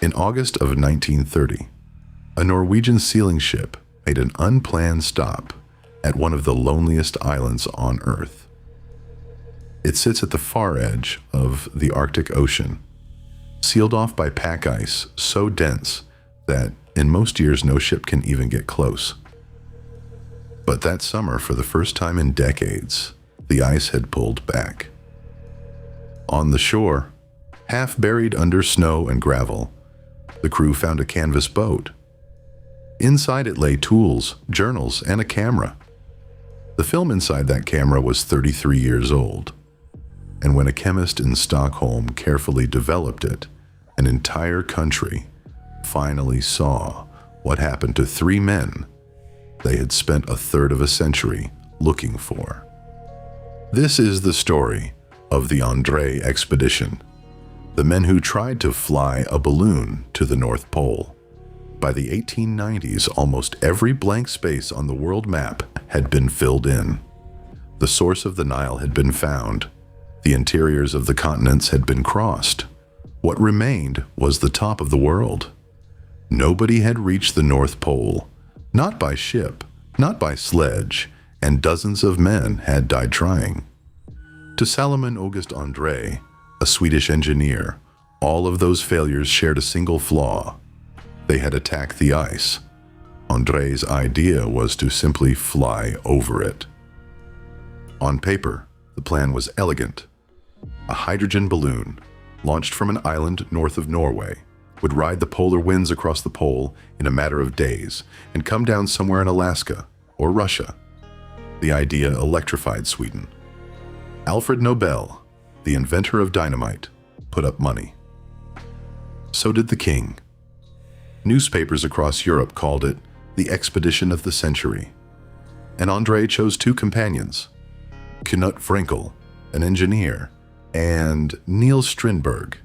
In August of 1930, a Norwegian sealing ship made an unplanned stop at one of the loneliest islands on Earth. It sits at the far edge of the Arctic Ocean, sealed off by pack ice so dense that in most years no ship can even get close. But that summer, for the first time in decades, the ice had pulled back. On the shore, half buried under snow and gravel, the crew found a canvas boat. Inside it lay tools, journals, and a camera. The film inside that camera was 33 years old, and when a chemist in Stockholm carefully developed it, an entire country finally saw what happened to three men they had spent a third of a century looking for. This is the story of the Andrée expedition, the men who tried to fly a balloon to the North Pole. By the 1890s, almost every blank space on the world map had been filled in. The source of the Nile had been found. The interiors of the continents had been crossed. What remained was the top of the world. Nobody had reached the North Pole, not by ship, not by sledge, and dozens of men had died trying. To Salomon August Andrée, a Swedish engineer, all of those failures shared a single flaw. They had attacked the ice. André's idea was to simply fly over it. On paper, the plan was elegant. A hydrogen balloon, launched from an island north of Norway, would ride the polar winds across the pole in a matter of days and come down somewhere in Alaska or Russia. The idea electrified Sweden. Alfred Nobel, the inventor of dynamite, put up money. So did the king. Newspapers across Europe called it the expedition of the century. And Andrée chose two companions, Knut Frenkel, an engineer, and Niels Strindberg,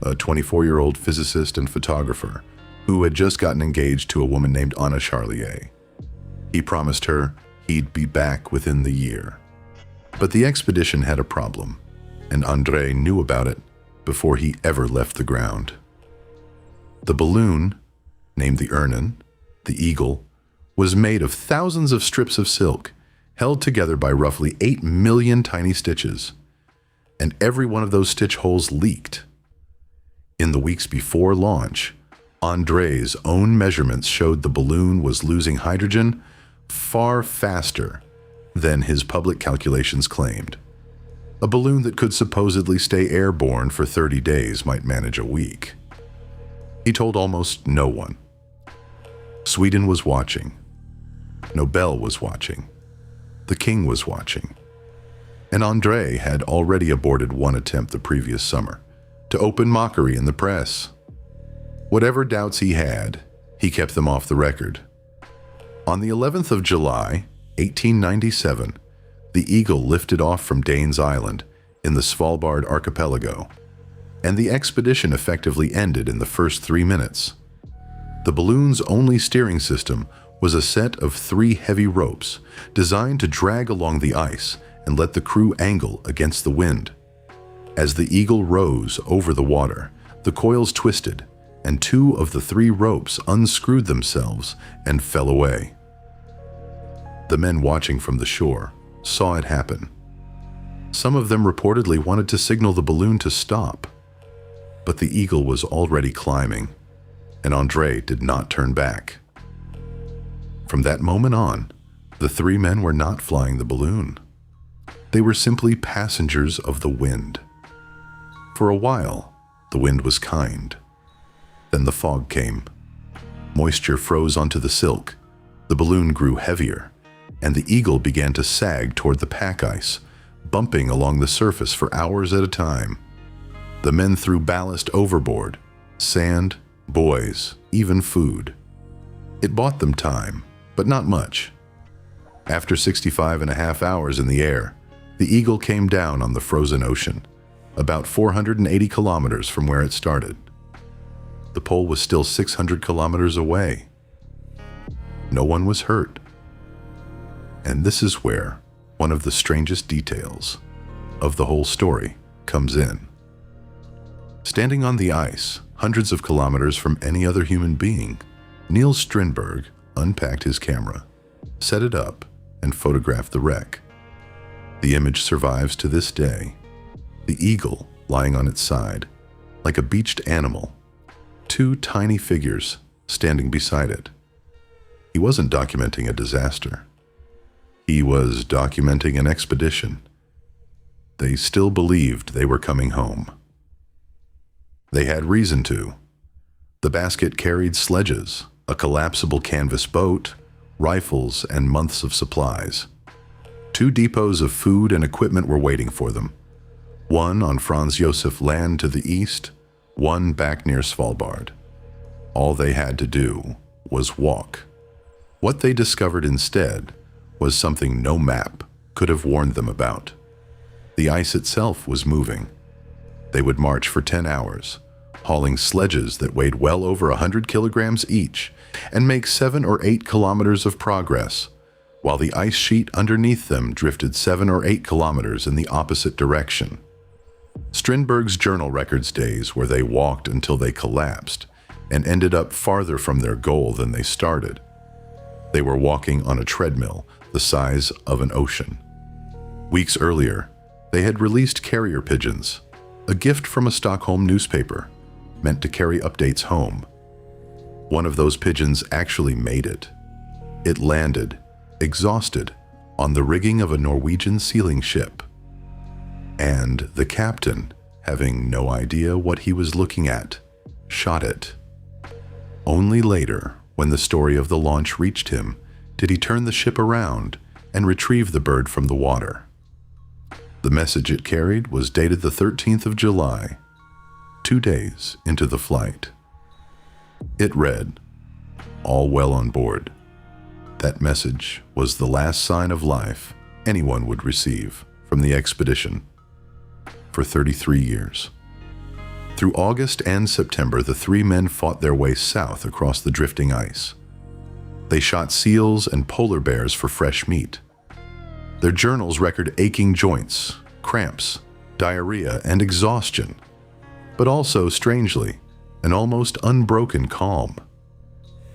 a 24-year-old physicist and photographer who had just gotten engaged to a woman named Anna Charlier. He promised her he'd be back within the year. But the expedition had a problem, and Andrée knew about it before he ever left the ground. The balloon, named the Örnen, the eagle, was made of thousands of strips of silk, held together by roughly 8 million tiny stitches, and every one of those stitch holes leaked. In the weeks before launch, André's own measurements showed the balloon was losing hydrogen far faster than his public calculations claimed. A balloon that could supposedly stay airborne for 30 days might manage a week. He told almost no one. Sweden was watching. Nobel was watching. The king was watching. And Andrée had already aborted one attempt the previous summer, to open mockery in the press. Whatever doubts he had, he kept them off the record. On the 11th of July, 1897, the Eagle lifted off from Danes Island in the Svalbard archipelago, and the expedition effectively ended in the first 3 minutes. The balloon's only steering system was a set of 3 heavy ropes designed to drag along the ice and let the crew angle against the wind. As the Eagle rose over the water, the coils twisted, and 2 of the 3 ropes unscrewed themselves and fell away. The men watching from the shore saw it happen. Some of them reportedly wanted to signal the balloon to stop, but the Eagle was already climbing, and Andrée did not turn back. From that moment on, the 3 men were not flying the balloon. They were simply passengers of the wind. For a while, the wind was kind. Then the fog came. Moisture froze onto the silk. The balloon grew heavier, and the Eagle began to sag toward the pack ice, bumping along the surface for hours at a time. The men threw ballast overboard, sand, buoys, even food. It bought them time, but not much. After 65.5 hours in the air, the Eagle came down on the frozen ocean, about 480 kilometers from where it started. The pole was still 600 kilometers away. No one was hurt. And this is where one of the strangest details of the whole story comes in. Standing on the ice, hundreds of kilometers from any other human being, Niels Strindberg unpacked his camera, set it up, and photographed the wreck. The image survives to this day. The eagle lying on its side, like a beached animal, two tiny figures standing beside it. He wasn't documenting a disaster. He was documenting an expedition. They still believed they were coming home. They had reason to. The basket carried sledges, a collapsible canvas boat, rifles, and months of supplies. 2 depots of food and equipment were waiting for them. One on Franz Josef Land to the east, one back near Svalbard. All they had to do was walk. What they discovered instead was something no map could have warned them about. The ice itself was moving. They would march for 10 hours, hauling sledges that weighed well over 100 kilograms each, and make 7 or 8 kilometers of progress, while the ice sheet underneath them drifted 7 or 8 kilometers in the opposite direction. Strindberg's journal records days where they walked until they collapsed and ended up farther from their goal than they started. They were walking on a treadmill the size of an ocean. Weeks earlier, they had released carrier pigeons, a gift from a Stockholm newspaper, meant to carry updates home. One of those pigeons actually made it. It landed, exhausted, on the rigging of a Norwegian sealing ship. And the captain, having no idea what he was looking at, shot it. Only later, when the story of the launch reached him, did he turn the ship around and retrieve the bird from the water. The message it carried was dated the 13th of July, 2 days into the flight. It read, "All well on board." That message was the last sign of life anyone would receive from the expedition for 33 years. Through August and September, the 3 men fought their way south across the drifting ice. They shot seals and polar bears for fresh meat. Their journals record aching joints, cramps, diarrhea, and exhaustion, but also, strangely, an almost unbroken calm.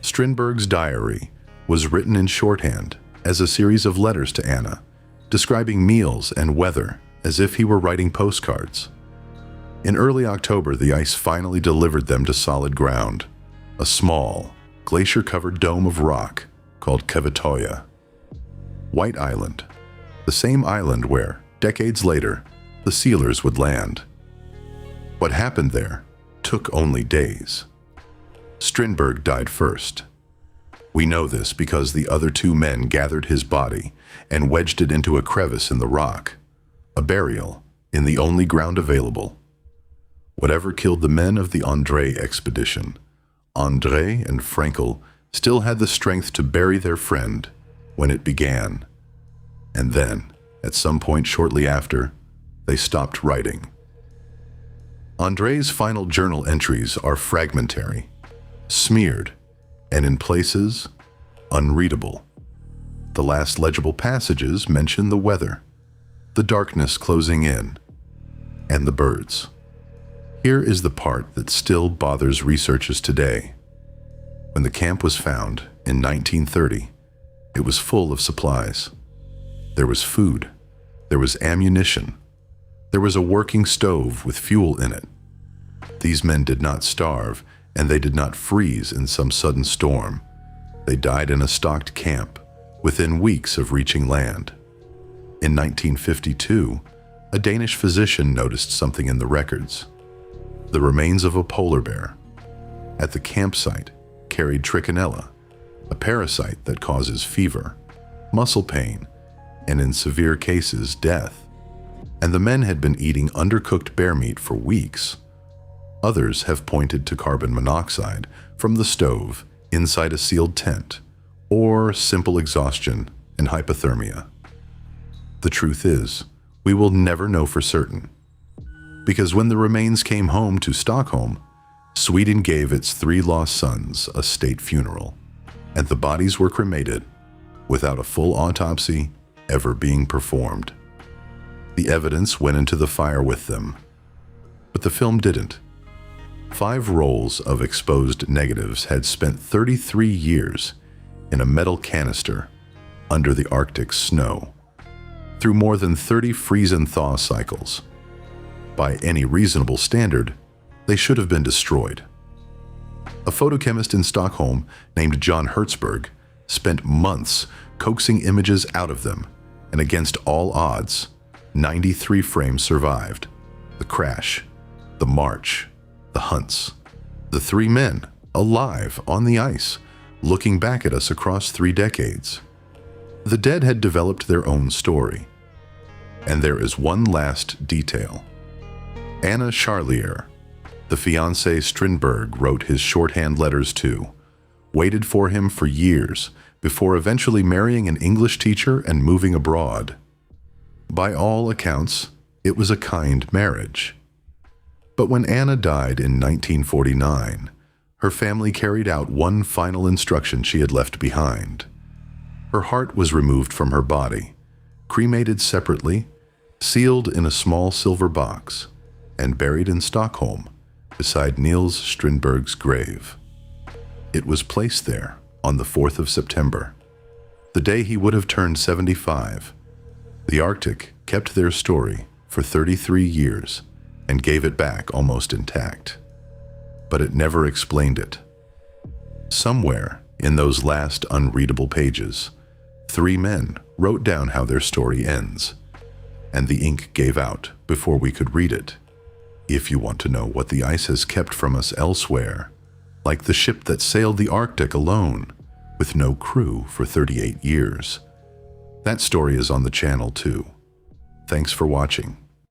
Strindberg's diary was written in shorthand as a series of letters to Anna, describing meals and weather as if he were writing postcards. In early October, the ice finally delivered them to solid ground, a small, glacier-covered dome of rock called Kvitoya. White Island, the same island where, decades later, the sealers would land. What happened there took only days. Strindberg died first. We know this because the other 2 men gathered his body and wedged it into a crevice in the rock, a burial in the only ground available. Whatever killed the men of the Andrée expedition, Andrée and Frankel still had the strength to bury their friend when it began. And then, at some point shortly after, they stopped writing. Andrée's final journal entries are fragmentary, smeared, and in places, unreadable. The last legible passages mention the weather, the darkness closing in, and the birds. Here is the part that still bothers researchers today. When the camp was found in 1930, it was full of supplies. There was food, there was ammunition, there was a working stove with fuel in it. These men did not starve, and they did not freeze in some sudden storm. They died in a stocked camp within weeks of reaching land. In 1952, a Danish physician noticed something in the records. The remains of a polar bear at the campsite carried trichinella, a parasite that causes fever, muscle pain, and in severe cases, death. And the men had been eating undercooked bear meat for weeks. Others have pointed to carbon monoxide from the stove inside a sealed tent, or simple exhaustion and hypothermia. The truth is, we will never know for certain. Because when the remains came home to Stockholm, Sweden gave its 3 lost sons a state funeral, and the bodies were cremated without a full autopsy ever being performed. The evidence went into the fire with them, but the film didn't. 5 rolls of exposed negatives had spent 33 years in a metal canister under the Arctic snow, through more than 30 freeze and thaw cycles. By any reasonable standard, they should have been destroyed. A photochemist in Stockholm named John Hertzberg spent months coaxing images out of them, and against all odds, 93 frames survived. The crash, the march, the hunts, the 3 men alive on the ice, looking back at us across 3 decades. The dead had developed their own story. And there is one last detail. Anna Charlier, the fiancé Strindberg wrote his shorthand letters to, waited for him for years before eventually marrying an English teacher and moving abroad. By all accounts, it was a kind marriage. But when Anna died in 1949, her family carried out one final instruction she had left behind. Her heart was removed from her body, cremated separately, sealed in a small silver box, and buried in Stockholm beside Niels Strindberg's grave. It was placed there on the 4th of September, the day he would have turned 75. The Arctic kept their story for 33 years and gave it back almost intact. But it never explained it. Somewhere in those last unreadable pages, 3 men wrote down how their story ends, and the ink gave out before we could read it. If you want to know what the ice has kept from us elsewhere, like the ship that sailed the Arctic alone, with no crew for 38 years, that story is on the channel too. Thanks for watching.